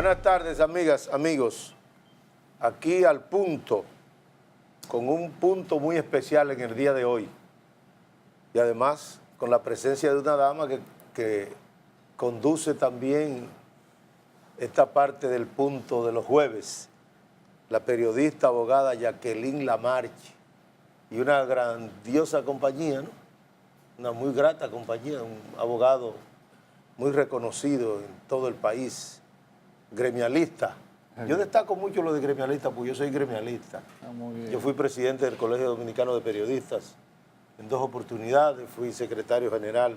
Buenas tardes, amigas, amigos. Aquí al punto, con un punto muy especial en el día de hoy. Y además con la presencia de una dama que conduce también esta parte del punto de los jueves, la periodista abogada Jacqueline Lamarche, y una grandiosa compañía, ¿no? Una muy grata compañía, un abogado muy reconocido en todo el país, gremialista. Yo destaco mucho lo de gremialista porque yo soy gremialista. Yo fui presidente del Colegio Dominicano de Periodistas en 2 oportunidades, fui secretario general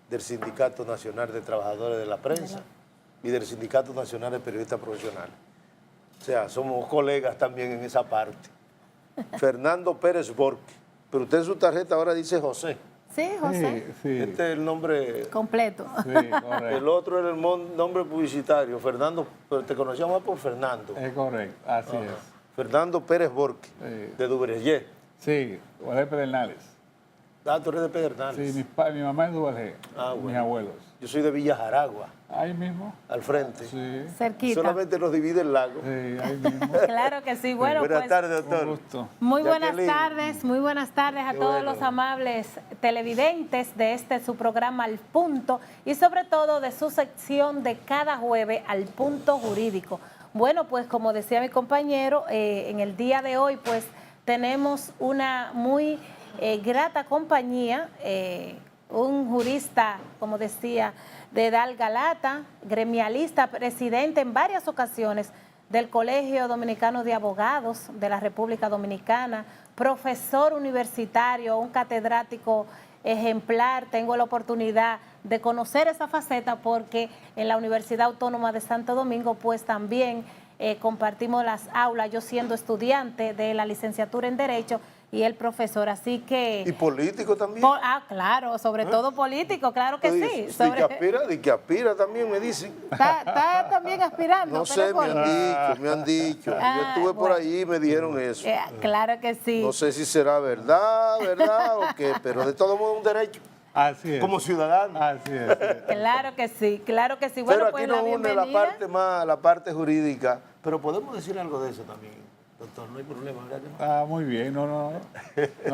del Sindicato Nacional de Trabajadores de la Prensa y del Sindicato Nacional de Periodistas Profesionales. O sea, somos colegas también en esa parte. Fernando Pérez Borque, pero usted en su tarjeta ahora dice José. Sí, José. Sí. Este es el nombre Completo. Sí, correcto. El otro era el nombre publicitario, Fernando, pero te conocíamos más por Fernando. Es correcto, así es. Fernando Pérez Borque, Sí. de Duvergé. Sí, Jorge Pedernales. Ah, tú eres de Pedernales. Sí, mi mamá es Duvalgé, Bueno. mis abuelos. Yo soy de Villa Jaragua, Ahí mismo. al frente. Sí, Cerquita. Solamente nos divide el lago. sí, ahí mismo. Claro que sí. Bueno, Buenas pues, tardes, Un doctor. gusto. muy buenas Jacqueline. tardes a Qué todos bueno. los amables televidentes de su programa Al Punto y sobre todo de su sección de cada jueves Al Punto Jurídico. Bueno, pues como decía mi compañero, en el día de hoy pues tenemos una muy grata compañía, un jurista, como decía, de edad galata, gremialista, presidente en varias ocasiones del Colegio Dominicano de Abogados de la República Dominicana, profesor universitario, un catedrático ejemplar. Tengo la oportunidad de conocer esa faceta porque en la Universidad Autónoma de Santo Domingo pues también compartimos las aulas, yo siendo estudiante de la licenciatura en Derecho y el profesor, así que... Y político también. claro, sobre todo político, claro que sí. De que aspira también, me dicen. Está también aspirando. No sé, me han dicho. Yo estuve por allí y me dijeron eso. Claro que sí. No sé si será verdad o qué, pero de todo modo un derecho. Así es. Como ciudadano. Así es. Claro que sí, claro que sí. Bueno, Pero pues aquí la nos une bienvenida. la parte jurídica, pero podemos decir algo de eso también, doctor, no hay problema, ¿verdad que no? Muy bien, no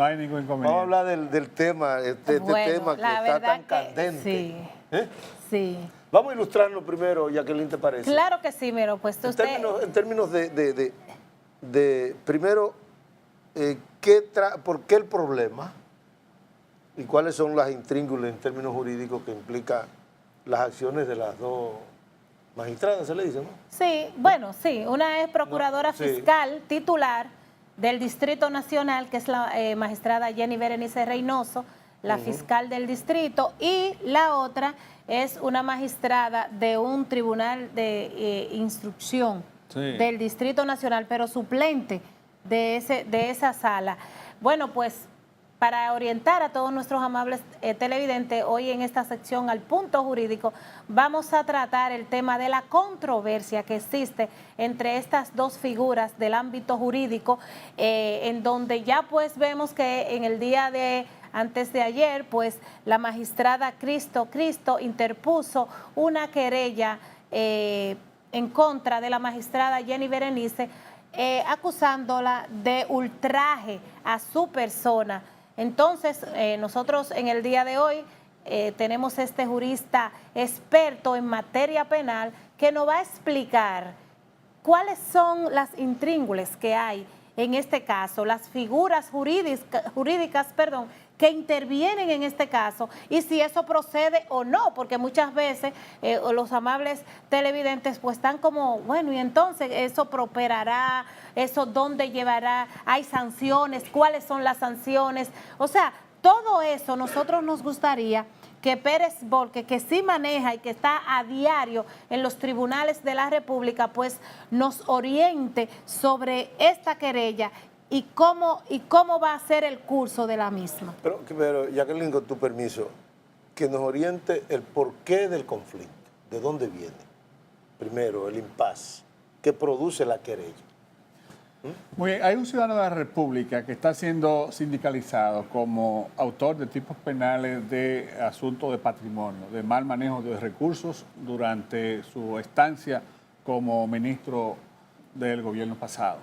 hay ningún inconveniente. Vamos a hablar del tema, este Bueno, tema que la está verdad tan que candente. sí. ¿Eh? Sí. Vamos a ilustrarlo primero, Jacqueline, ¿te parece? Claro que sí, miro, pues En usted... términos de primero, ¿por qué el problema? ¿Y cuáles son las intríngulas en términos jurídicos que implican las acciones de las dos magistradas, se le dice, ¿no? Sí, bueno, sí. Una es procuradora Sí. fiscal titular del Distrito Nacional, que es la magistrada Jenny Berenice Reynoso, la fiscal del distrito, y la otra es una magistrada de un tribunal de instrucción del Distrito Nacional, pero suplente de esa sala. Bueno, pues para orientar a todos nuestros amables televidentes, hoy en esta sección Al Punto Jurídico vamos a tratar el tema de la controversia que existe entre estas dos figuras del ámbito jurídico, en donde ya pues vemos que en el día de antes de ayer, pues la magistrada Cristo interpuso una querella en contra de la magistrada Jenny Berenice, acusándola de ultraje a su persona. Entonces, nosotros en el día de hoy tenemos este jurista experto en materia penal que nos va a explicar cuáles son las intríngulas que hay en este caso, las figuras jurídicas, que intervienen en este caso y si eso procede o no, porque muchas veces los amables televidentes pues están como, bueno, y entonces eso prosperará, eso dónde llevará, hay sanciones, cuáles son las sanciones, o sea, todo eso nosotros nos gustaría que Pérez Borque, que sí maneja y que está a diario en los tribunales de la República, pues nos oriente sobre esta querella y cómo va a ser el curso de la misma. Pero Jacqueline, con tu permiso, que nos oriente el porqué del conflicto, de dónde viene. Primero, el impasse, que produce la querella. Muy bien, hay un ciudadano de la República que está siendo sindicalizado como autor de tipos penales de asuntos de patrimonio, de mal manejo de recursos durante su estancia como ministro del gobierno pasado.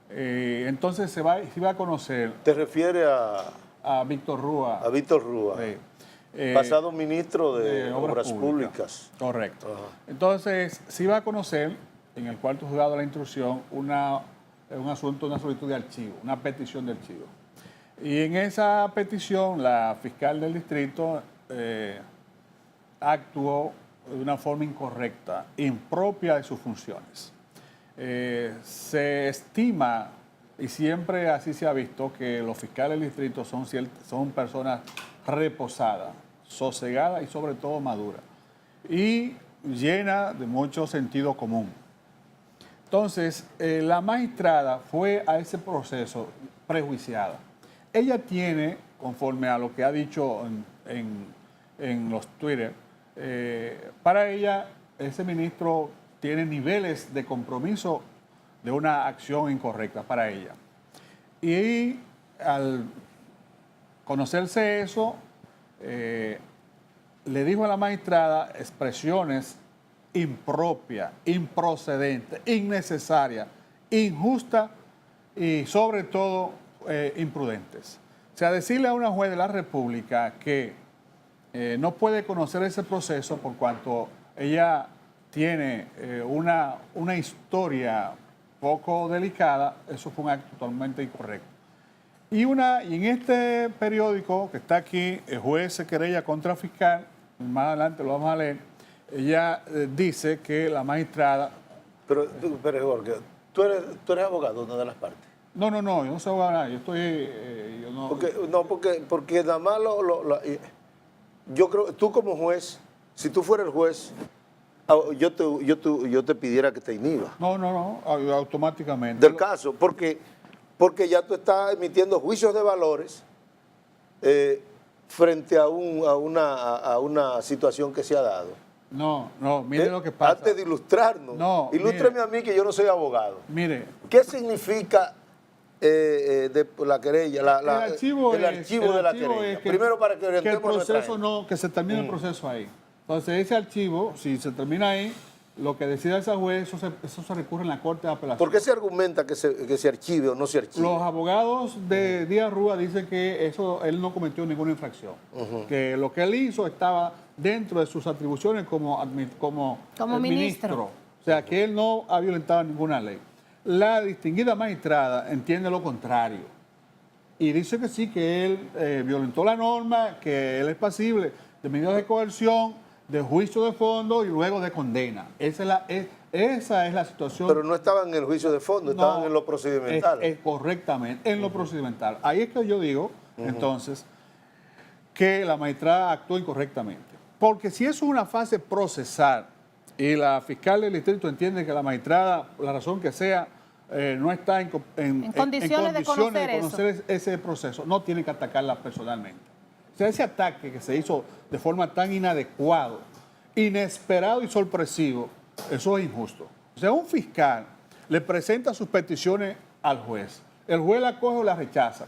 Entonces se va a conocer ¿Te refieres a Víctor Rúa. a Víctor Rúa, pasado ministro de Obras Públicas? Correcto. Ajá. Entonces se iba a conocer en el cuarto juzgado de la instrucción un asunto, una solicitud de archivo, una petición de archivo. Y en esa petición la fiscal del distrito actuó de una forma incorrecta, impropia de sus funciones. Se estima, y siempre así se ha visto, que los fiscales del distrito son personas reposadas, sosegadas y sobre todo maduras, y llenas de mucho sentido común. Entonces, la magistrada fue a ese proceso prejuiciada. Ella tiene, conforme a lo que ha dicho en los Twitter, para ella ese ministro tiene niveles de compromiso de una acción incorrecta para ella. Y al conocerse eso, le dijo a la magistrada expresiones impropias, improcedentes, innecesarias, injustas y sobre todo imprudentes. O sea, decirle a una juez de la República que no puede conocer ese proceso por cuanto ella tiene una historia poco delicada, eso fue un acto totalmente incorrecto. Y en este periódico que está aquí, el juez se querella contra fiscal, más adelante lo vamos a leer, ella dice que la magistrada... Pero Jorge, ¿tú eres abogado de una de las partes? No, yo no soy abogado, yo estoy... Porque nada más yo creo, tú como juez, si tú fueras el juez, yo te pidiera que te inhibas. No, automáticamente. Del caso, porque ya tú estás emitiendo juicios de valores frente a una situación que se ha dado. No, mire lo que pasa. Antes de ilustrarnos, ilústreme a mí que yo no soy abogado. Mire. ¿Qué significa de la querella, el archivo de la querella? Primero para que orientemos el proceso que se termine el proceso ahí. Entonces ese archivo, si se termina ahí, lo que decida esa juez, eso se recurre en la Corte de Apelación. ¿Por qué se argumenta que se archive o no se archive? Los abogados de Díaz Rúa dicen que él no cometió ninguna infracción, que lo que él hizo estaba dentro de sus atribuciones como ministro. O sea, que él no ha violentado ninguna ley. La distinguida magistrada entiende lo contrario y dice que sí, que él violentó la norma, que él es pasible de medidas de coerción, de juicio de fondo y luego de condena. Esa es la situación. Pero no estaban en el juicio de fondo, estaban en lo procedimental. Correctamente, en lo procedimental. Ahí es que yo digo, entonces, que la magistrada actuó incorrectamente. Porque si eso es una fase procesal y la fiscal del distrito entiende que la magistrada, por la razón que sea, no está en condiciones de conocer ese proceso, no tiene que atacarla personalmente. O sea, ese ataque que se hizo de forma tan inadecuado, inesperado y sorpresivo, eso es injusto. O sea, un fiscal le presenta sus peticiones al juez, el juez la coge o la rechaza.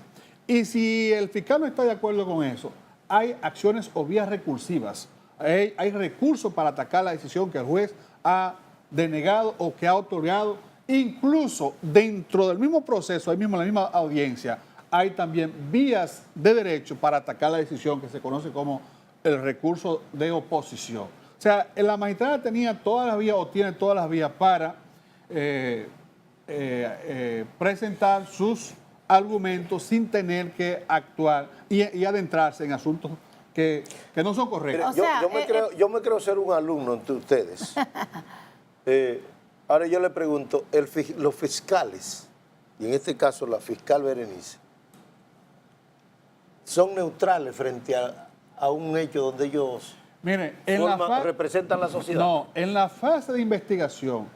Y si el fiscal no está de acuerdo con eso, hay acciones o vías recursivas, hay recursos para atacar la decisión que el juez ha denegado o que ha otorgado. Incluso dentro del mismo proceso, ahí mismo en la misma audiencia, hay también vías de derecho para atacar la decisión que se conoce como el recurso de oposición. O sea, la magistrada tenía todas las vías o tiene todas las vías para presentar sus argumentos sin tener que actuar y adentrarse en asuntos que no son correctos. Yo me creo ser un alumno entre ustedes. Ahora yo le pregunto, los fiscales, y en este caso la fiscal Berenice, ¿son neutrales frente a un hecho donde ellos representan la sociedad? No, en la fase de investigación,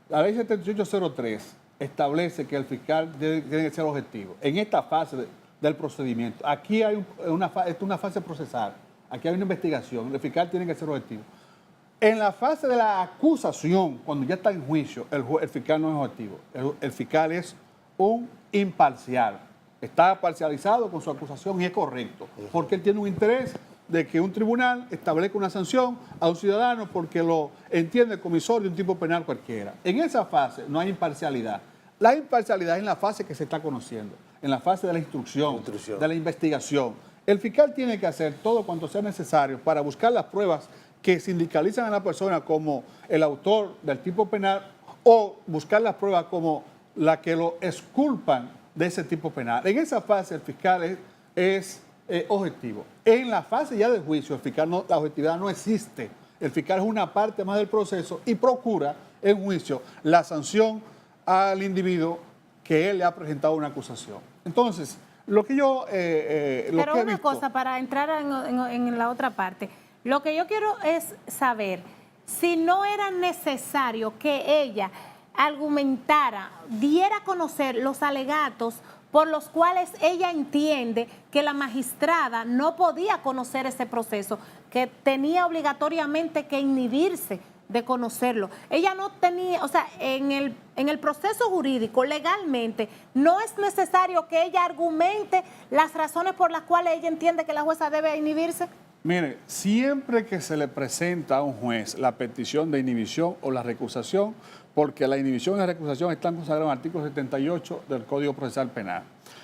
la ley 7803 establece que el fiscal tiene que ser objetivo. En esta fase del procedimiento, aquí hay una fase procesal, aquí hay una investigación, el fiscal tiene que ser objetivo. En la fase de la acusación, cuando ya está en juicio, el fiscal no es objetivo. El fiscal es un imparcial. Está parcializado con su acusación y es correcto, porque él tiene un interés de que un tribunal establezca una sanción a un ciudadano porque lo entiende comisor de un tipo penal cualquiera. En esa fase no hay imparcialidad. La imparcialidad es en la fase que se está conociendo, en la fase de la instrucción, de la investigación. El fiscal tiene que hacer todo cuanto sea necesario para buscar las pruebas que sindicalizan a la persona como el autor del tipo penal o buscar las pruebas como la que lo exculpan de ese tipo penal. En esa fase el fiscal es objetivo. En la fase ya del juicio, el fiscal la objetividad no existe. El fiscal es una parte más del proceso y procura en juicio la sanción al individuo que él le ha presentado una acusación. Entonces, lo que yo... Pero una cosa, para entrar en la otra parte, lo que yo quiero es saber si no era necesario que ella argumentara, diera a conocer los alegatos por los cuales ella entiende que la magistrada no podía conocer ese proceso, que tenía obligatoriamente que inhibirse de conocerlo. Ella no tenía, o sea, en el proceso jurídico, legalmente, no es necesario que ella argumente las razones por las cuales ella entiende que la jueza debe inhibirse. Mire, siempre que se le presenta a un juez la petición de inhibición o la recusación, porque la inhibición y la recusación están consagrados en el artículo 78 del Código Procesal Penal.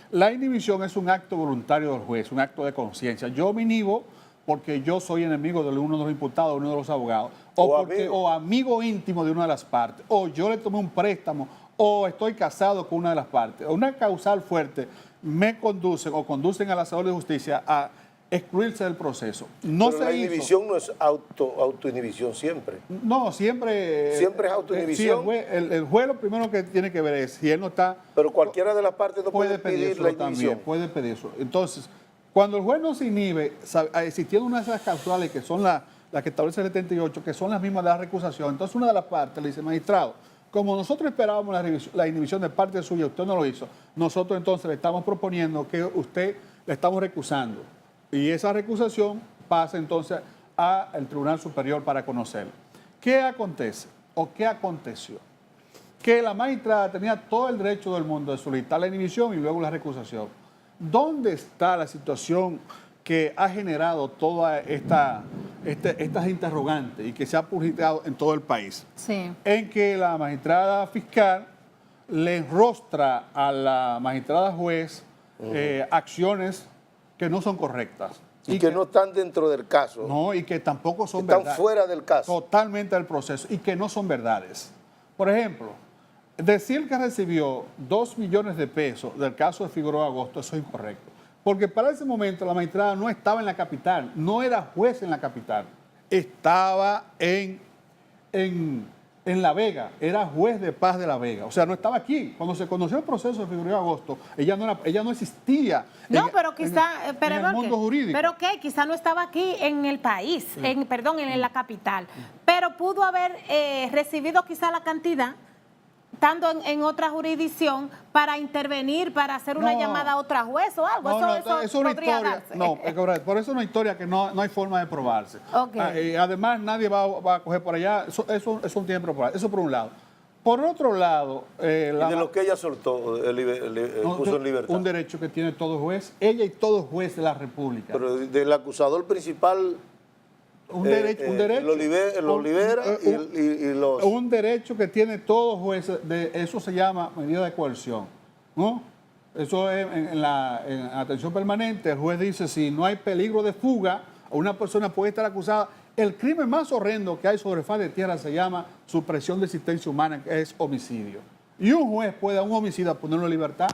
La inhibición es un acto voluntario del juez, un acto de conciencia. Yo me inhibo porque yo soy enemigo de uno de los imputados, de uno de los abogados, o amigo íntimo de una de las partes, o yo le tomé un préstamo, o estoy casado con una de las partes. Una causal fuerte me conducen o conducen al hacedor de justicia a excluirse del proceso. Pero la inhibición no es autoinhibición siempre. No, siempre... Siempre es autoinhibición. Sí, el juez lo primero que tiene que ver es si él no está... Pero cualquiera de las partes no puede pedir la inhibición. Puede pedirlo. Entonces, cuando el juez no se inhibe, existiendo una de esas causales que son las que establece el 78, que son las mismas de la recusación, entonces una de las partes le dice, magistrado, como nosotros esperábamos la inhibición de parte suya, usted no lo hizo, nosotros entonces le estamos proponiendo que usted le estamos recusando. Y esa recusación pasa entonces al Tribunal Superior para conocerla. ¿Qué acontece o qué aconteció? Que la magistrada tenía todo el derecho del mundo de solicitar la inhibición y luego la recusación. ¿Dónde está la situación que ha generado todas estas interrogantes y que se ha publicado en todo el país? Sí. En que la magistrada fiscal le enrostra a la magistrada juez acciones que no son correctas. Y que no están dentro del caso. No, y que tampoco son verdades. Están fuera del caso. Totalmente del proceso y que no son verdades. Por ejemplo, decir que recibió 2 millones de pesos del caso de Figueroa Agosto, eso es incorrecto. Porque para ese momento la magistrada no estaba en la capital, no era juez en la capital, estaba en La Vega, era juez de paz de La Vega. O sea, no estaba aquí. Cuando se conoció el proceso de Figueroa Agosto, ella no existía Pero quizá, en el mundo jurídico. Pero quizá no estaba aquí en el país, en la capital. Pero pudo haber recibido quizá la cantidad, estando en otra jurisdicción, para intervenir, para hacer una llamada a otra juez o algo. Eso es una podría historia. darse. No, es correcto. Por eso es una historia que no hay forma de probarse. Okay. Además, nadie va a coger por allá. Eso no tiene probar. Eso por un lado. Por otro lado... y de lo que ella soltó, puso en libertad. Un derecho que tiene todo juez, ella y todo juez de la República. Pero del acusador principal... Un derecho. Lo libera y los... Un derecho que tiene todo juez, eso se llama medida de coerción, ¿no? Eso es en atención permanente. El juez dice, si no hay peligro de fuga, una persona puede estar acusada. El crimen más horrendo que hay sobre faz de tierra se llama supresión de existencia humana, que es homicidio. Y un juez puede a un homicida ponerlo en libertad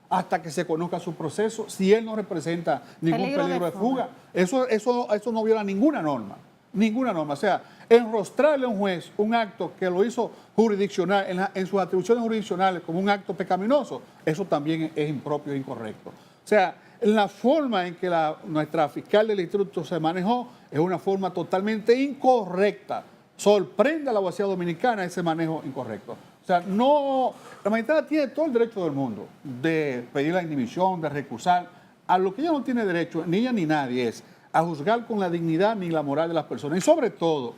hasta que se conozca su proceso, si él no representa ningún peligro de fuga. Eso no viola ninguna norma. O sea, enrostrarle a un juez un acto que lo hizo jurisdiccional, en sus atribuciones jurisdiccionales como un acto pecaminoso, eso también es impropio e incorrecto. O sea, la forma en que nuestra fiscal del distrito se manejó es una forma totalmente incorrecta. Sorprende a la abogacía dominicana ese manejo incorrecto. O sea, la magistrada tiene todo el derecho del mundo de pedir la inhibición, de recusar. A lo que ella no tiene derecho, ni ella ni nadie, es a juzgar con la dignidad ni la moral de las personas. Y sobre todo,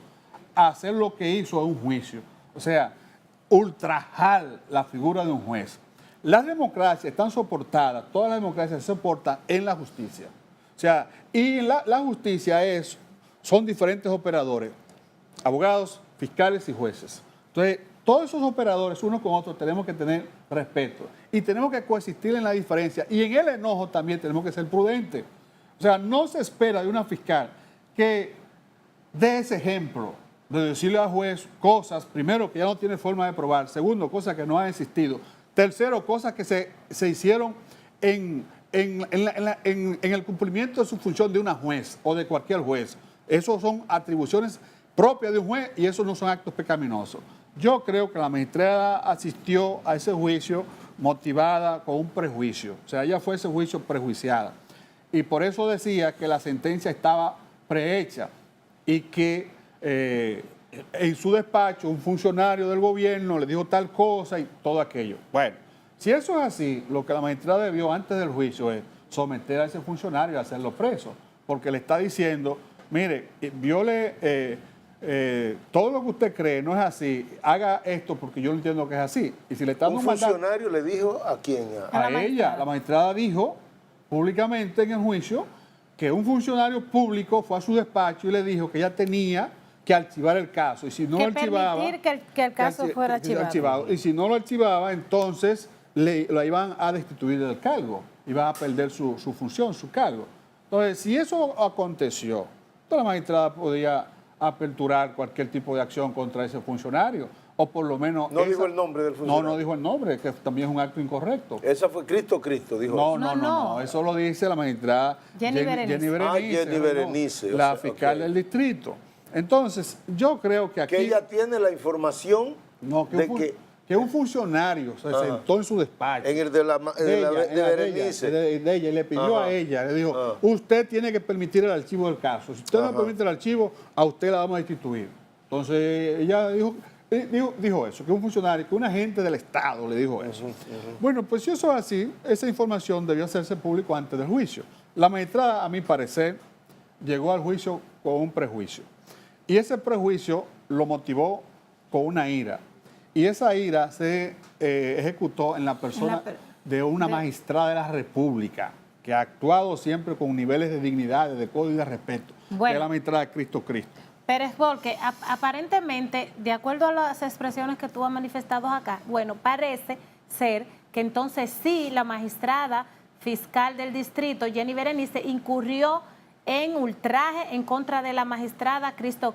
a hacer lo que hizo a un juicio. O sea, ultrajar la figura de un juez. Las democracias están soportadas, todas las democracias se soportan en la justicia. O O sea, y la justicia son diferentes operadores, abogados, fiscales y jueces. Entonces, todos esos operadores, unos con otros, tenemos que tener respeto y tenemos que coexistir en la diferencia. Y en el enojo también tenemos que ser prudentes. O sea, no se espera de una fiscal que dé ese ejemplo de decirle al juez cosas, primero, que ya no tiene forma de probar, segundo, cosas que no han existido, tercero, cosas que se hicieron en el cumplimiento de su función de una juez o de cualquier juez. Esos son atribuciones propias de un juez y esos no son actos pecaminosos. Yo creo que la magistrada asistió a ese juicio motivada con un prejuicio. O sea, ella fue a ese juicio prejuiciada. Y por eso decía que la sentencia estaba prehecha y que en su despacho un funcionario del gobierno le dijo tal cosa y todo aquello. Bueno, si eso es así, lo que la magistrada debió antes del juicio es someter a ese funcionario y hacerlo preso, porque le está diciendo, mire, viole todo lo que usted cree, no es así, haga esto porque yo no entiendo que es así. Y si le está ¿Un funcionario le dijo a quién? A ella. La magistrada dijo públicamente en el juicio que un funcionario público fue a su despacho y le dijo que ella tenía que archivar el caso. Y si no lo archivaba, permitir que el caso fuera archivado. Y si no lo archivaba, entonces la iban a destituir del cargo. Iba a perder su función, su cargo. Entonces, si eso aconteció, entonces la magistrada podía aperturar cualquier tipo de acción contra ese funcionario. O por lo menos... No dijo el nombre del funcionario. No dijo el nombre, que también es un acto incorrecto. Esa fue Cristo, dijo. No. Eso lo dice la magistrada Jenny Berenice. Jenny Berenice. La fiscal del distrito. Entonces, yo creo que aquí... Que ella tiene la información que un funcionario se sentó en su despacho. En el de Berenice. De ella, y le pidió a ella, le dijo, usted tiene que permitir el archivo del caso. Si usted no permite el archivo, a usted la vamos a destituir. Entonces, ella dijo eso, que un funcionario, que un agente del Estado le dijo eso. Bueno, pues si eso es así, esa información debió hacerse público antes del juicio. La magistrada, a mi parecer, llegó al juicio con un prejuicio. Y ese prejuicio lo motivó con una ira. Y esa ira se ejecutó en la persona de una magistrada de la República, que ha actuado siempre con niveles de dignidad, de decoro y de respeto, que es la magistrada Cristo. Pero es porque aparentemente, de acuerdo a las expresiones que tú has manifestado acá, bueno, parece ser que entonces sí, la magistrada fiscal del distrito, Jenny Berenice, incurrió en ultraje en contra de la magistrada Cristo.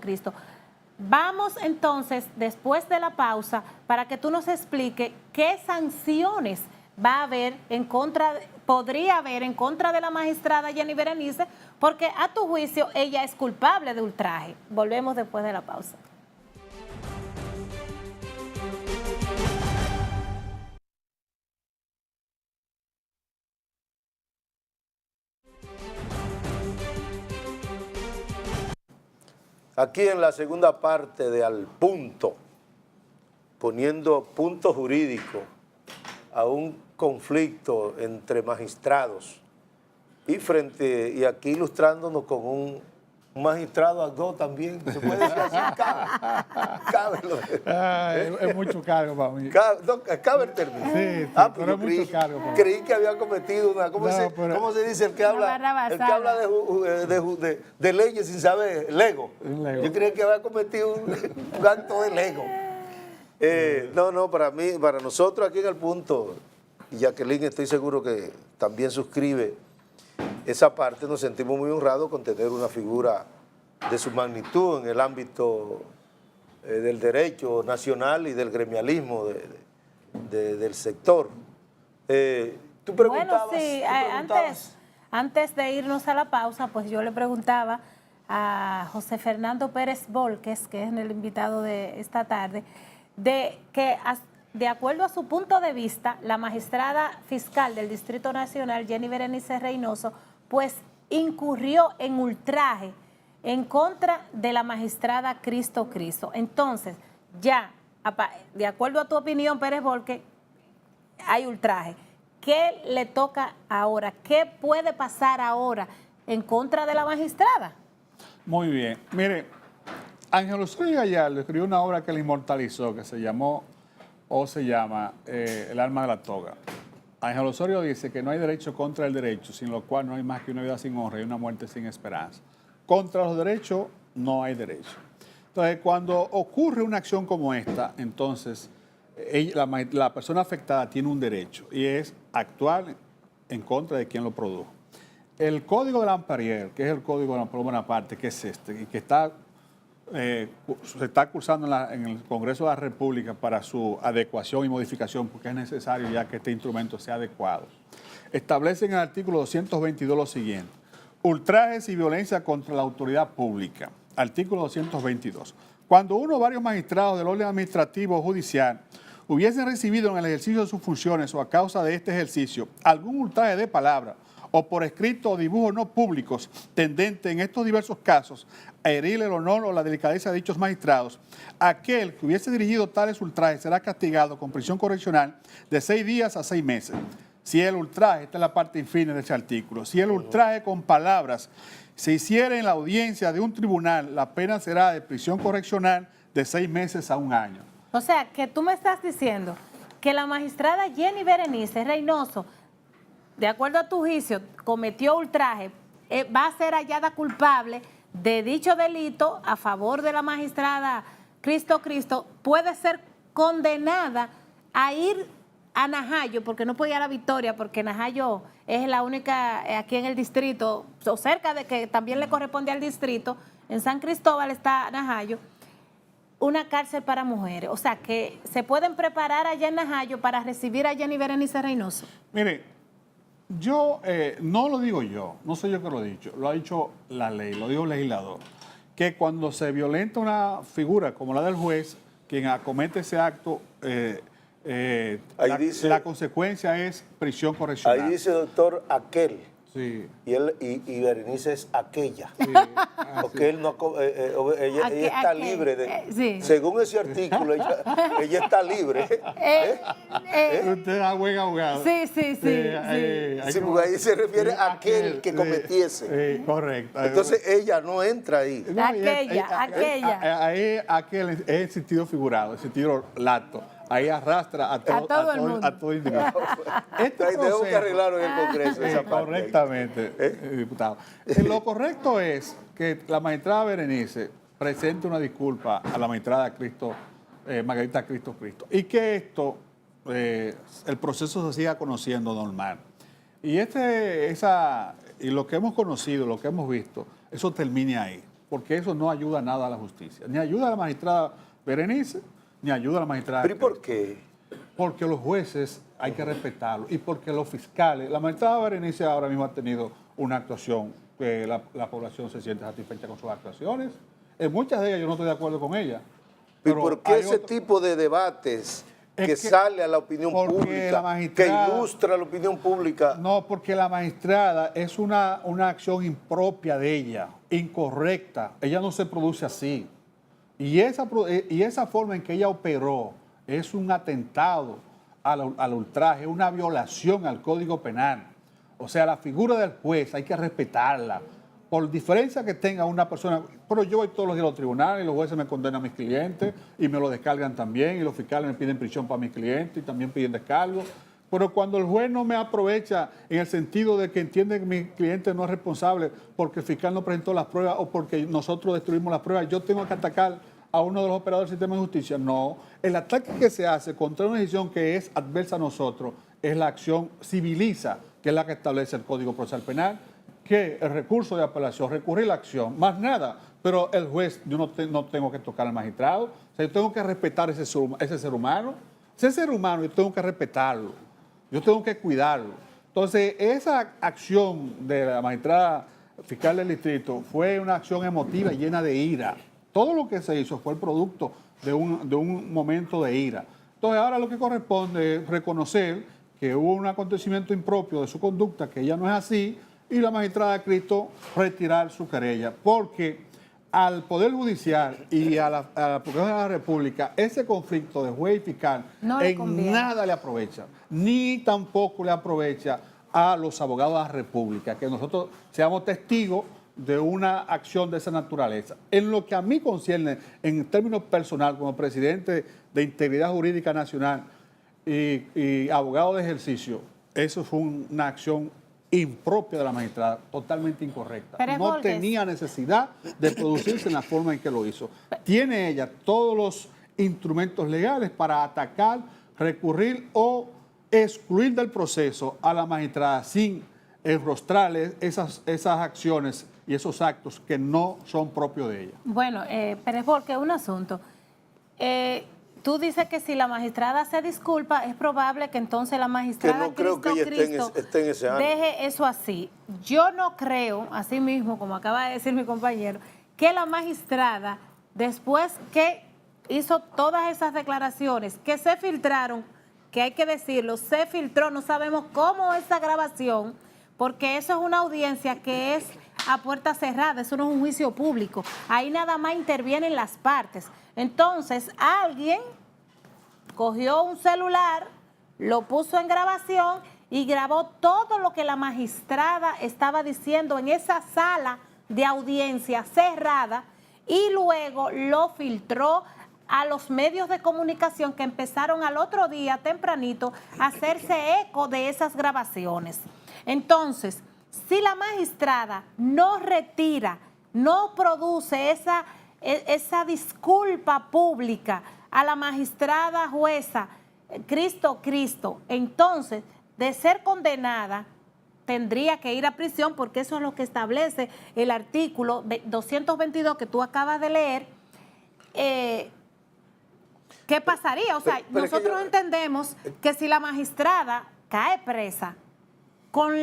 Vamos entonces, después de la pausa, para que tú nos expliques qué sanciones va a haber podría haber en contra de la magistrada Jenny Berenice, porque a tu juicio ella es culpable de ultraje. Volvemos después de la pausa. Aquí en la segunda parte de Al Punto, poniendo punto jurídico a un conflicto entre magistrados y aquí ilustrándonos con un magistrado actuó también, se puede decir así, cabe. Es mucho cargo para mí. Cabe el término. Sí, pues pero es mucho cargo para mí. Creí que había cometido una, ¿cómo se dice? El que habla de leyes sin saber, lego. Yo creía que había cometido un acto de lego. Para nosotros aquí en El Punto, y Jacqueline estoy seguro que también suscribe esa parte, nos sentimos muy honrados con tener una figura de su magnitud en el ámbito del derecho nacional y del gremialismo del sector. Tú preguntabas... Bueno, sí, antes de irnos a la pausa, pues yo le preguntaba a José Fernando Pérez Volques, que es el invitado de esta tarde, de que de acuerdo a su punto de vista, la magistrada fiscal del Distrito Nacional, Jenny Berenice Reynoso, pues incurrió en ultraje en contra de la magistrada Cristo. Entonces, ya, de acuerdo a tu opinión, Pérez Volque, hay ultraje. ¿Qué le toca ahora? ¿Qué puede pasar ahora en contra de la magistrada? Muy bien. Mire, Ángel Osorio Gallardo escribió una obra que le inmortalizó, que se llama El alma de la toga. Ángel Osorio dice que no hay derecho contra el derecho, sin lo cual no hay más que una vida sin honra y una muerte sin esperanza. Contra los derechos no hay derecho. Entonces, cuando ocurre una acción como esta, entonces la persona afectada tiene un derecho y es actuar en contra de quien lo produjo. El código de Lamparier, que es el código de Napoleón Bonaparte, que es este, y que se está cursando en el Congreso de la República para su adecuación y modificación, porque es necesario ya que este instrumento sea adecuado. Establece en el artículo 222 lo siguiente: ultrajes y violencia contra la autoridad pública. Artículo 222. Cuando uno o varios magistrados del orden administrativo o judicial hubiesen recibido en el ejercicio de sus funciones o a causa de este ejercicio algún ultraje de palabra o por escrito o dibujos no públicos tendente en estos diversos casos a herir el honor o la delicadeza de dichos magistrados, aquel que hubiese dirigido tales ultrajes será castigado con prisión correccional de 6 días a 6 meses. Si el ultraje, esta es la parte infine de ese artículo, si el ultraje con palabras se hiciera en la audiencia de un tribunal, la pena será de prisión correccional de 6 meses a 1 año. O sea, que tú me estás diciendo que la magistrada Jenny Berenice Reynoso, de acuerdo a tu juicio, cometió ultraje, va a ser hallada culpable de dicho delito a favor de la magistrada Cristo, puede ser condenada a ir a Najayo, porque no puede ir a La Victoria, porque Najayo es la única aquí en el distrito, o cerca de que también le corresponde al distrito, en San Cristóbal está Najayo, una cárcel para mujeres. O sea, que se pueden preparar allá en Najayo para recibir a Jenny Berenice Reynoso. Mire, yo, no lo digo yo, no soy yo que lo he dicho, lo ha dicho la ley, lo dijo el legislador, que cuando se violenta una figura como la del juez, quien acomete ese acto, la consecuencia es prisión correccional. Ahí dice, doctor, aquel. Sí. Y Berenice es aquella. Sí, porque él no, ella está libre de. Sí. Según ese artículo, ella está libre. Usted es buen abogado. Sí. Sí, porque ahí se refiere a aquel que cometiese. Correcto. Entonces ella no entra ahí. No, aquella. Ahí aquel es el sentido figurado, el sentido lato. Ahí arrastra a todo el mundo. A todo individuo. Tenemos que arreglarlo en el Congreso. Esa parte. Correctamente, diputado. Lo correcto es que la magistrada Berenice presente una disculpa a la magistrada Margarita Cristo. Y que el proceso se siga conociendo normal. Y lo que hemos conocido, lo que hemos visto, eso termine ahí. Porque eso no ayuda nada a la justicia. Ni ayuda a la magistrada Berenice, ni ayuda a la magistrada. ¿Pero y por qué? Porque los jueces hay que respetarlos y porque los fiscales, la magistrada Berenice ahora mismo ha tenido una actuación que la población se siente satisfecha con sus actuaciones. En muchas de ellas yo no estoy de acuerdo con ella. ¿Y por qué ese tipo de debates que sale a la opinión pública, que ilustra la opinión pública? No, porque la magistrada es una acción impropia de ella, incorrecta. Ella no se produce así. Y esa forma en que ella operó es un atentado al ultraje, una violación al Código Penal. O sea, la figura del juez hay que respetarla. Por diferencia que tenga una persona, pero yo voy todos los días a los tribunales y los jueces me condenan a mis clientes y me lo descargan también y los fiscales me piden prisión para mis clientes y también piden descargo. Pero cuando el juez no me aprovecha en el sentido de que entiende que mi cliente no es responsable porque el fiscal no presentó las pruebas o porque nosotros destruimos las pruebas, yo tengo que atacar a uno de los operadores del sistema de justicia. No, el ataque que se hace contra una decisión que es adversa a nosotros es la acción civiliza, que es la que establece el Código Procesal Penal, que el recurso de apelación, recurrir la acción, más nada. Pero el juez, yo no tengo que tocar al magistrado, o sea, yo tengo que respetar ese ser humano. Ese ser humano yo tengo que respetarlo, yo tengo que cuidarlo. Entonces, esa acción de la magistrada fiscal del distrito fue una acción emotiva y llena de ira. Todo lo que se hizo fue el producto de un momento de ira. Entonces, ahora lo que corresponde es reconocer que hubo un acontecimiento impropio de su conducta, que ella no es así, y la magistrada Cristo retirar su querella, porque al Poder Judicial y a la Procuraduría de la República ese conflicto de juez y fiscal en nada le aprovecha, ni tampoco le aprovecha a los abogados de la República, que nosotros seamos testigos de una acción de esa naturaleza. En lo que a mí concierne, en términos personal, como presidente de Integridad Jurídica Nacional y abogado de ejercicio, eso fue una acción impropia de la magistrada, totalmente incorrecta. Pérez No Volques. tenía necesidad de producirse en la forma en que lo hizo. Tiene ella todos los instrumentos legales para atacar, recurrir o excluir del proceso a la magistrada sin enrostrarle esas acciones y esos actos que no son propios de ella. Bueno, Pérez Volques, un asunto. Tú dices que si la magistrada se disculpa, es probable que entonces la magistrada Que no creo que ella esté en ese ánimo. deje eso así. Yo no creo, así mismo, como acaba de decir mi compañero, que la magistrada, después que hizo todas esas declaraciones que se filtraron, que hay que decirlo, se filtró, no sabemos cómo esa grabación, porque eso es una audiencia que es a puerta cerrada, eso no es un juicio público, ahí nada más intervienen las partes. Entonces, alguien cogió un celular, lo puso en grabación y grabó todo lo que la magistrada estaba diciendo en esa sala de audiencia cerrada y luego lo filtró a los medios de comunicación que empezaron al otro día tempranito a hacerse eco de esas grabaciones. Entonces, si la magistrada no retira, no produce esa disculpa pública a la magistrada jueza Cristo, entonces, de ser condenada, tendría que ir a prisión porque eso es lo que establece el artículo 222 que tú acabas de leer. ¿Qué pasaría? O sea, nosotros entendemos que si la magistrada cae presa con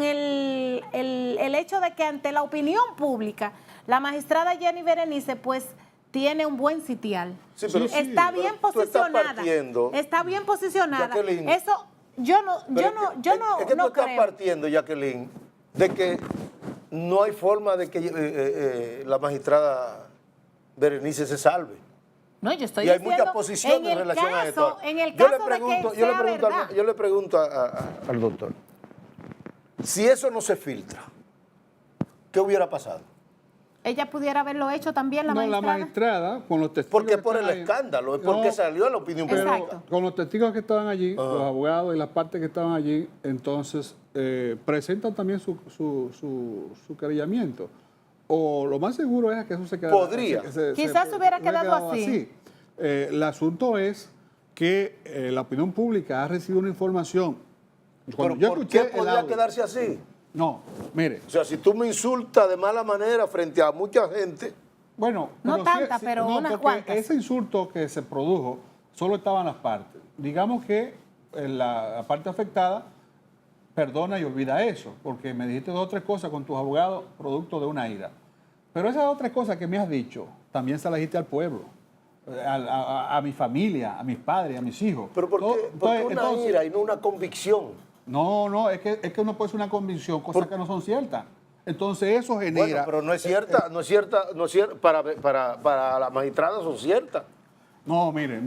el hecho de que ante la opinión pública la magistrada Jenny Berenice pues tiene un buen sitial. Sí, pero está bien posicionada. Está bien posicionada. Jacqueline, eso yo no es que no tú estás creo. partiendo, Jacqueline, de que no hay forma de que la magistrada Berenice se salve. No, yo estoy Y hay diciendo, muchas posiciones en relación a esto. En el caso de que sea verdad. Yo le pregunto al doctor, si eso no se filtra, ¿qué hubiera pasado? Ella pudiera haberlo hecho también, la magistrada. La magistrada, con los testigos. Porque que por el estaban ahí, escándalo, es porque salió a la opinión pero pública. con los testigos que estaban allí, los abogados y las partes que estaban allí, entonces presentan también su querellamiento. O lo más seguro es que eso se quedara. Podría. Quizás hubiera quedado así. El asunto es que la opinión pública ha recibido una información. ¿Pero por qué podría quedarse así? No, mire. O sea, si tú me insultas de mala manera frente a mucha gente... Bueno, no tanta, pero unas porque cuantas. ese insulto que se produjo solo estaban las partes. Digamos que la parte afectada perdona y olvida eso, porque me dijiste 2 o 3 cosas con tus abogados producto de una ira. Pero esas 2 o 3 cosas que me has dicho, también se las dijiste al pueblo, a mi familia, a mis padres, a mis hijos. ¿Pero por qué una ira y no una convicción? No, es que uno puede ser una convicción, cosas que no son ciertas. Entonces eso genera... Bueno, pero no es cierta, no es cierta, para la magistrada son ciertas. No, mire,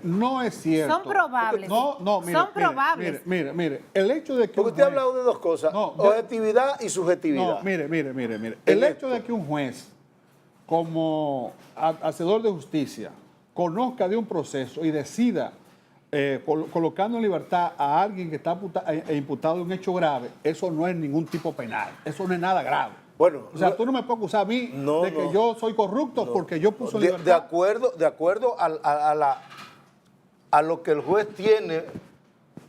no es cierto. Son probables. Mire, son probables. Mire, el hecho de que Porque usted ha hablado de 2 cosas, objetividad y subjetividad. No, mire. El hecho de que un juez, como hacedor de justicia, conozca de un proceso y decida colocando en libertad a alguien que está imputado de un hecho grave, eso no es ningún tipo penal, eso no es nada grave. Bueno, o sea, tú no me puedes acusar a mí de que yo soy corrupto porque yo puse en libertad. De acuerdo a lo que el juez tiene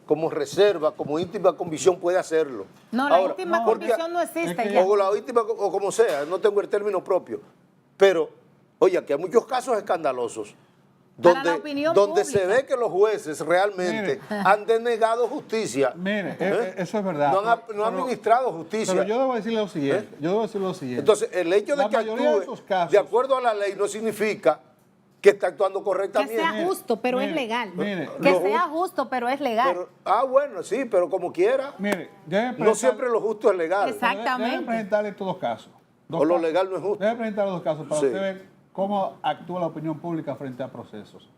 como reserva, como íntima convicción, puede hacerlo. No, la íntima convicción no existe ya. O la íntima, o como sea, no tengo el término propio. Pero, oye, aquí hay muchos casos escandalosos donde se ve que los jueces realmente han denegado justicia. Mire, eso es verdad. No han administrado justicia. Pero yo debo decirle lo siguiente. Entonces, el hecho de que actúe de acuerdo a la ley no significa que está actuando correctamente. Que sea justo, pero es legal. Que sea justo, pero es legal. Bueno, sí, pero como quiera. Mire, no siempre lo justo es legal. Exactamente. Debe presentarle estos 2 casos. Lo legal no es justo. Debe presentar los 2 casos para usted ver cómo actúa la opinión pública frente a procesos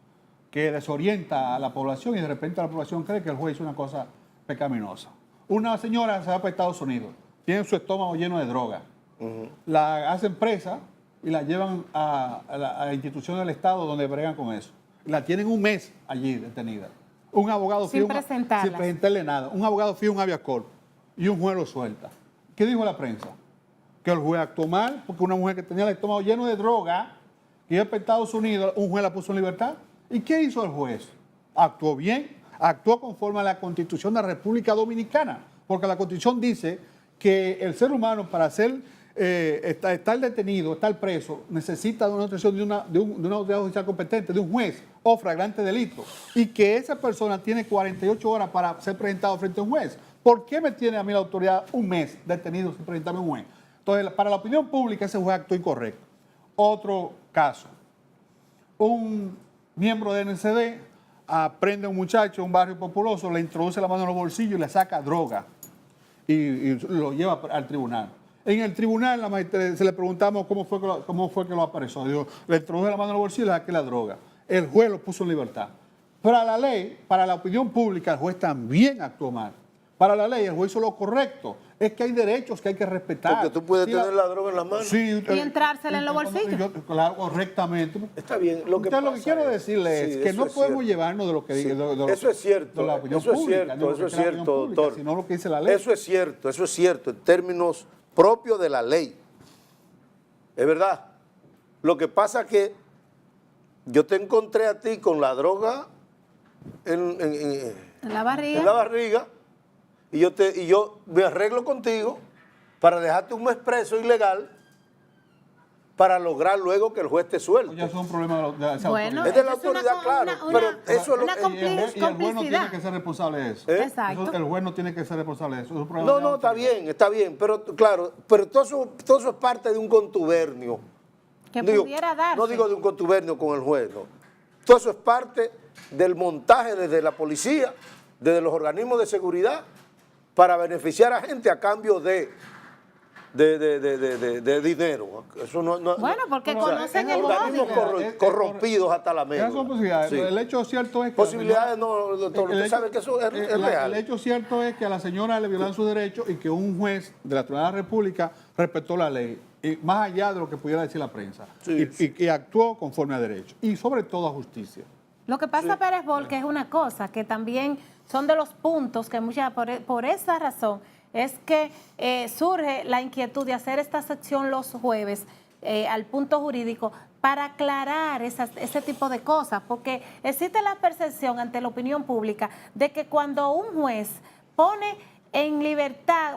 que desorienta a la población y de repente la población cree que el juez hizo una cosa pecaminosa. Una señora se va para Estados Unidos, tiene su estómago lleno de droga, la hacen presa y la llevan a la institución del Estado donde bregan con eso. La tienen 1 mes allí detenida. un abogado Sin fija presentarlas. sin presentarle nada. Un abogado fija un habeas corpus y un juez lo suelta. ¿Qué dijo la prensa? Que el juez actuó mal porque una mujer que tenía el estómago lleno de droga, que iba para Estados Unidos, un juez la puso en libertad. ¿Y qué hizo el juez? Actuó bien, actuó conforme a la Constitución de la República Dominicana, porque la Constitución dice que el ser humano para estar detenido, estar preso, necesita de una autorización de una autoridad judicial competente, de un juez o flagrante delito, y que esa persona tiene 48 horas para ser presentado frente a un juez. ¿Por qué me tiene a mí la autoridad un mes detenido sin presentarme a un juez? Entonces, para la opinión pública, ese juez actuó incorrecto. Otro caso, un miembro de NCD prende a un muchacho en un barrio populoso, le introduce la mano en los bolsillos y le saca droga y lo lleva al tribunal. En el tribunal se le preguntamos cómo fue que lo apareció. Digo, le introduje la mano en los bolsillos y le saqué la droga. El juez lo puso en libertad. Para la ley, para la opinión pública, el juez también actuó mal. Para la ley, el juez hizo lo correcto. Es que hay derechos que hay que respetar. Porque tú puedes tener la droga en las manos. Sí, Y entrársela en los bolsillos. Claro, correctamente. Está bien. Lo que Quiero decirle es que no podemos llevarnos de lo que diga. Eso es cierto. De la opinión Eso es pública, cierto, no de eso lo es que crea la cierto, opinión pública, doctor. sino lo que dice la ley. Eso es cierto, en términos propios de la ley. Es verdad. Lo que pasa es que yo te encontré a ti con la droga en En la barriga. la barriga y yo me arreglo contigo para dejarte un mes preso ilegal para lograr luego que el juez te suelte. Ya es un problema de esa Bueno, autoridad. Es de la eso es una autoridad, claro, una- pero eso es lo una que... Y el juez no complicidad. tiene que ser responsable de eso. Exacto. El juez no tiene que ser responsable de eso. Es un problema de No, autoridad. está bien, pero claro, pero todo eso es parte de un contubernio. Que Digo, pudiera darse. no digo de un contubernio con el juez, no. Todo eso es parte del montaje desde la policía, desde los organismos de seguridad, para beneficiar a gente a cambio de dinero. Eso Bueno, porque No, o sea, conocen es el organismos código. corrompidos hasta la Esas son médula. posibilidades. Sí. El hecho cierto es que... Posibilidades no, doctor, usted sabe que eso es real. El hecho cierto es que a la señora le violaron sus derechos y que un juez de la Tribunal de la República respetó la ley, y más allá de lo que pudiera decir la prensa, Sí, y actuó conforme a derecho, y sobre todo a justicia. Lo que pasa, Pérez Bol, que es una cosa, que también son de los puntos que por esa razón es que surge la inquietud de hacer esta sección los jueves al punto jurídico para aclarar ese tipo de cosas, porque existe la percepción ante la opinión pública de que cuando un juez pone en libertad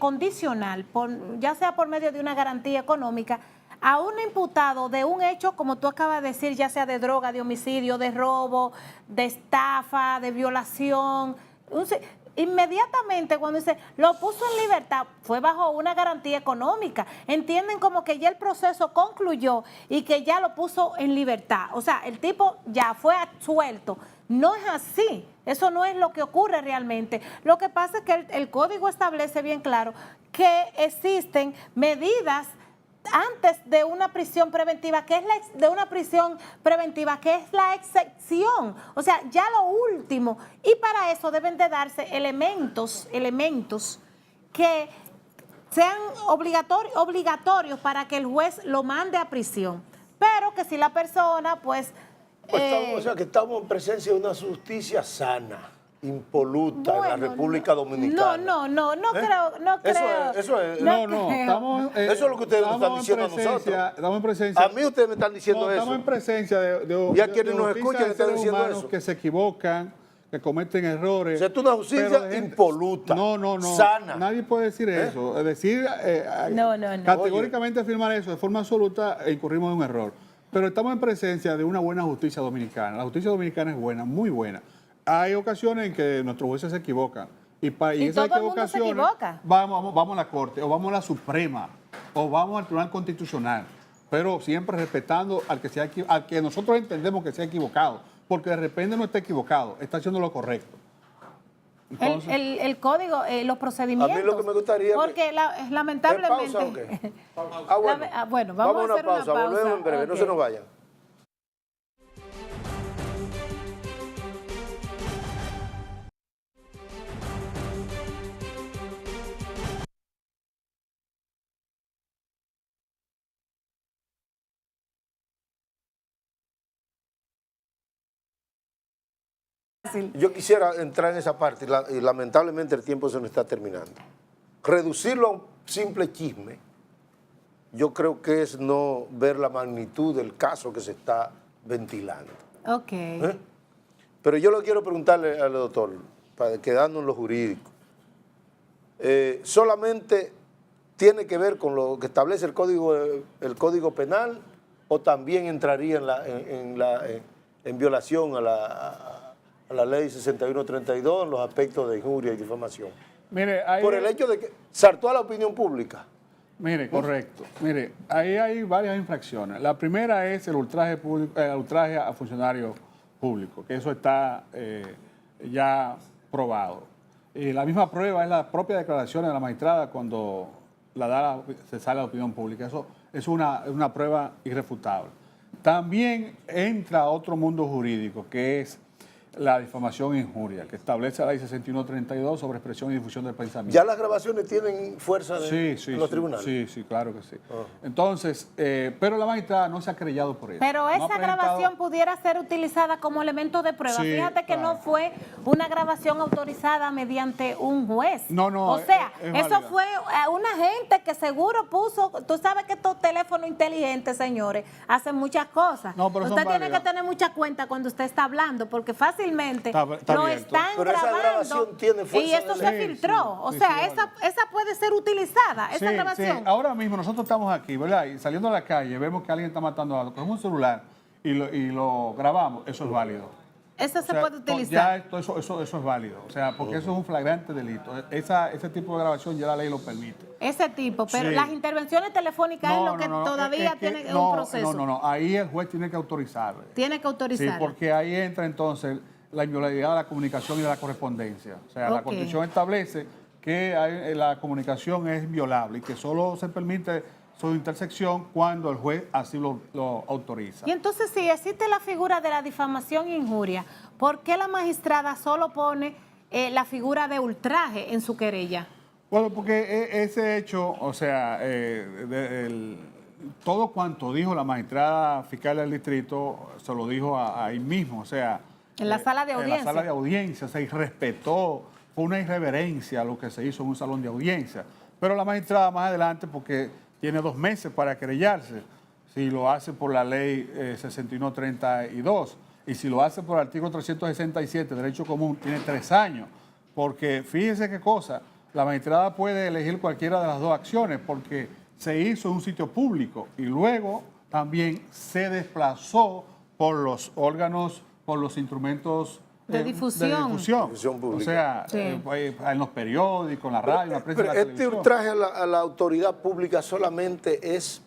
condicional, ya sea por medio de una garantía económica, a un imputado de un hecho, como tú acabas de decir, ya sea de droga, de homicidio, de robo, de estafa, de violación, inmediatamente cuando dice, lo puso en libertad, fue bajo una garantía económica. Entienden como que ya el proceso concluyó y que ya lo puso en libertad. O sea, el tipo ya fue absuelto. No es así. Eso no es lo que ocurre realmente. Lo que pasa es que el código establece bien claro que existen medidas antes de una prisión preventiva, que es la excepción, o sea, ya lo último, y para eso deben de darse elementos que sean obligatorios para que el juez lo mande a prisión, pero que si la persona, pues... O sea, que estamos en presencia de una justicia sana, impoluta en la bueno, República Dominicana. No creo. Eso es. No, creo. estamos... Eso es lo que ustedes nos están diciendo a nosotros. Estamos en presencia... A mí ustedes me están diciendo No, eso. estamos en presencia Y a quienes nos justicia escuchan de están seres diciendo humanos eso. que se equivocan, que cometen errores. O sea, esto es una justicia pero de gente- impoluta, No. sana. Nadie puede decir eso. Es decir, No. categóricamente afirmar eso de forma absoluta, incurrimos en un error. Pero estamos en presencia de una buena justicia dominicana. La justicia dominicana es buena, muy buena. Hay ocasiones en que nuestros jueces se equivocan. Y esas todo el mundo se equivocaciones equivoca. vamos a la Corte, o vamos a la Suprema, o vamos al Tribunal Constitucional. Pero siempre respetando al que nosotros entendemos que se ha equivocado. Porque de repente no está equivocado, está haciendo lo correcto. Entonces, El código, los procedimientos. A mí lo que me gustaría... Porque lamentablemente... ¿Es pausa o qué? Bueno, vamos a hacer una pausa. Volvemos en breve, no se nos vayan. yo quisiera entrar en esa parte y lamentablemente el tiempo se nos está terminando. Reducirlo a un simple chisme, yo creo que es no ver la magnitud del caso que se está ventilando. Ok. Pero yo lo quiero preguntarle al doctor, para quedarnos en lo jurídico. ¿Solamente tiene que ver con lo que establece el Código Penal o también entraría en violación a la Ley 6132 en los aspectos de injuria y difamación? Mire, Por el hecho de que saltó a la opinión pública. Mire, correcto. Mire, ahí hay varias infracciones. La primera es el ultraje público, ultraje a funcionario público, que eso está ya probado. Y la misma prueba es la propia declaración de la magistrada cuando se sale a la opinión pública. Eso es una prueba irrefutable. También entra otro mundo jurídico, que es la difamación e injuria, que establece la Ley 6132 sobre expresión y difusión del pensamiento. ¿Ya las grabaciones tienen fuerza en los tribunales? Sí, claro que sí. Entonces, pero la magistrada no se ha querellado por eso. Pero No ha esa presentado... grabación pudiera ser utilizada como elemento de prueba. Sí, Fíjate que claro. no fue una grabación autorizada mediante un juez. No, O sea, es eso válida. fue una gente que seguro puso. Tú sabes que estos teléfonos inteligentes, señores, hacen muchas cosas. No, pero son usted tiene válidas. que tener mucha cuenta cuando usted está hablando, porque fácilmente Está lo bien, están pero esa grabando grabación tiene fuerza y eso de se ley. filtró. O Sí, sea, sí, esa puede ser utilizada, esa Sí, grabación. sí. Ahora mismo nosotros estamos aquí, ¿verdad? Y saliendo a la calle vemos que alguien está matando a algo, cogemos un celular y lo grabamos, eso es válido. Eso O se sea, puede utilizar. Ya eso es válido, o sea, porque eso es un flagrante delito. Ese tipo de grabación ya la ley lo permite. Ese tipo, pero Sí. las intervenciones telefónicas es lo que todavía tiene un proceso. No, ahí el juez tiene que autorizarle. Tiene que Sí, autorizar. porque ahí entra entonces la inviolabilidad de la comunicación y de la correspondencia. O sea, la Ok. Constitución establece que la comunicación es inviolable y que solo se permite su intersección cuando el juez así lo autoriza. Y entonces, si existe la figura de la difamación e injuria, ¿por qué la magistrada solo pone la figura de ultraje en su querella? Bueno, porque ese hecho, o sea, todo cuanto dijo la magistrada fiscal del distrito, se lo dijo ahí mismo, o sea... En la sala de audiencia. En la sala de audiencia, se irrespetó, fue una irreverencia lo que se hizo en un salón de audiencia. Pero la magistrada más adelante, porque tiene 2 meses para querellarse, si lo hace por la ley 6132, y si lo hace por el artículo 367, derecho común, tiene 3 años. Porque fíjese qué cosa, la magistrada puede elegir cualquiera de las 2 acciones, porque se hizo en un sitio público y luego también se desplazó por los órganos, por los instrumentos De difusión. Difusión pública. O sea, Sí. en los periódicos, en la radio, en la prensa, Pero en la este televisión. ultraje a la autoridad pública solamente es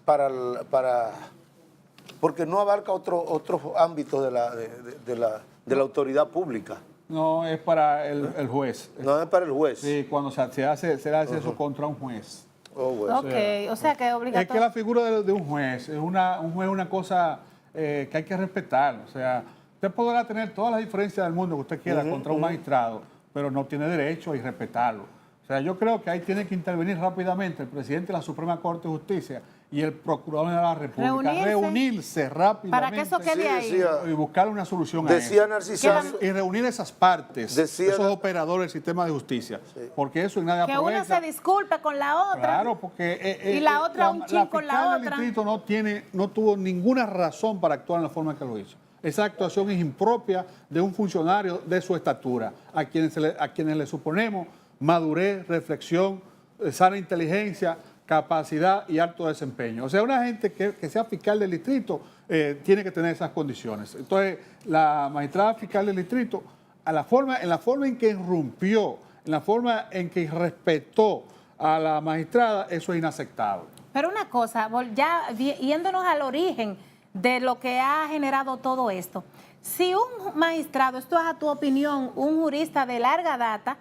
porque no abarca otros ámbitos de la autoridad pública. No, es para el juez. No es para el juez. Sí, cuando se hace eso contra un juez. Oh, bueno. Ok, o sea que es Es que obligatorio. la figura de un juez un juez es una cosa que hay que respetar. O sea, usted podrá tener todas las diferencias del mundo que usted quiera contra un magistrado, pero no tiene derecho a irrespetarlo. O sea, yo creo que ahí tiene que intervenir rápidamente el presidente de la Suprema Corte de Justicia y el procurador de la República. Reunirse rápidamente. Para que eso quede ahí. decía- y buscar una solución a Decía eso. Narcisazo, Y reunir esas partes, Decía- esos operadores del sistema de justicia. Porque eso y nadie Que una aprovecha. se disculpe con la otra. Claro, porque Y la otra un chin con la fiscal del otra. distrito no tuvo ninguna razón para actuar en la forma que lo hizo. Esa actuación es impropia de un funcionario de su estatura, a quienes le suponemos madurez, reflexión, sana inteligencia, capacidad y alto desempeño. O sea, una gente que sea fiscal del distrito tiene que tener esas condiciones. Entonces, la magistrada fiscal del distrito, en la forma en que irrumpió, en la forma en que irrespetó a la magistrada, eso es inaceptable. Pero una cosa, ya yéndonos al origen de lo que ha generado todo esto. Si un magistrado, esto es a tu opinión, un jurista de larga data,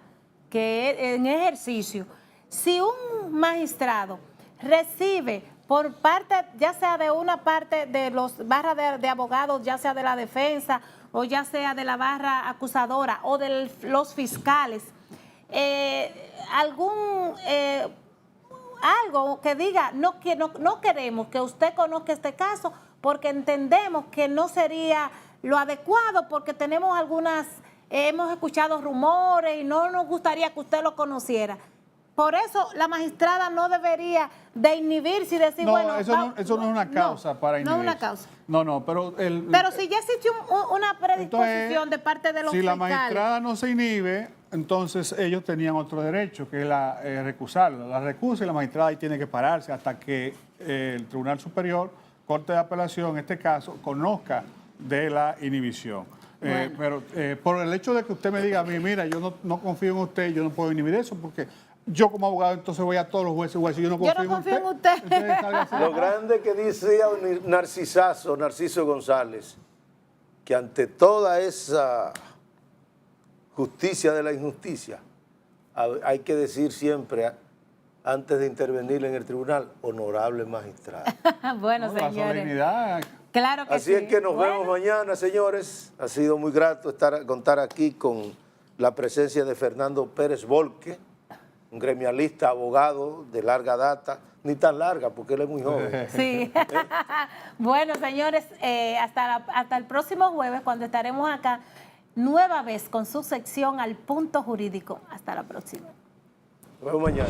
que en ejercicio, si un magistrado recibe por parte, ya sea de una parte de los barras de abogados, ya sea de la defensa o ya sea de la barra acusadora o de los fiscales, algo que diga, no queremos que usted conozca este caso porque entendemos que no sería lo adecuado porque tenemos algunas hemos escuchado rumores y no nos gustaría que usted lo conociera. Por eso la magistrada no debería de inhibirse y decir, No, bueno... eso no es una causa para inhibirse. No es una causa. No, pero... Pero si ya existe una predisposición entonces, de parte de los si la fiscales... magistrada no se inhibe, entonces ellos tenían otro derecho, que es recusarla. La recusa y la magistrada ahí tiene que pararse hasta que el Tribunal Superior, Corte de Apelación, en este caso, conozca de la inhibición. Bueno. Pero por el hecho de que usted me diga a mí, mira, yo no confío en usted, yo no puedo inhibir eso, porque yo como abogado entonces voy a todos los jueces, yo no confío en usted. Entonces, sálgase. Lo grande que decía un Narciso González, que ante toda esa justicia de la injusticia, hay que decir siempre, antes de intervenir en el tribunal, honorable magistrado. Bueno, No, la señores. solemnidad. Claro que Así sí. es que nos vemos mañana, señores. Ha sido muy grato contar aquí con la presencia de Fernando Pérez Volque, un gremialista, abogado de larga data, ni tan larga porque él es muy joven. Sí. Bueno, señores, hasta el próximo jueves, cuando estaremos acá nueva vez con su sección Al Punto Jurídico. Hasta la próxima. Nos vemos mañana.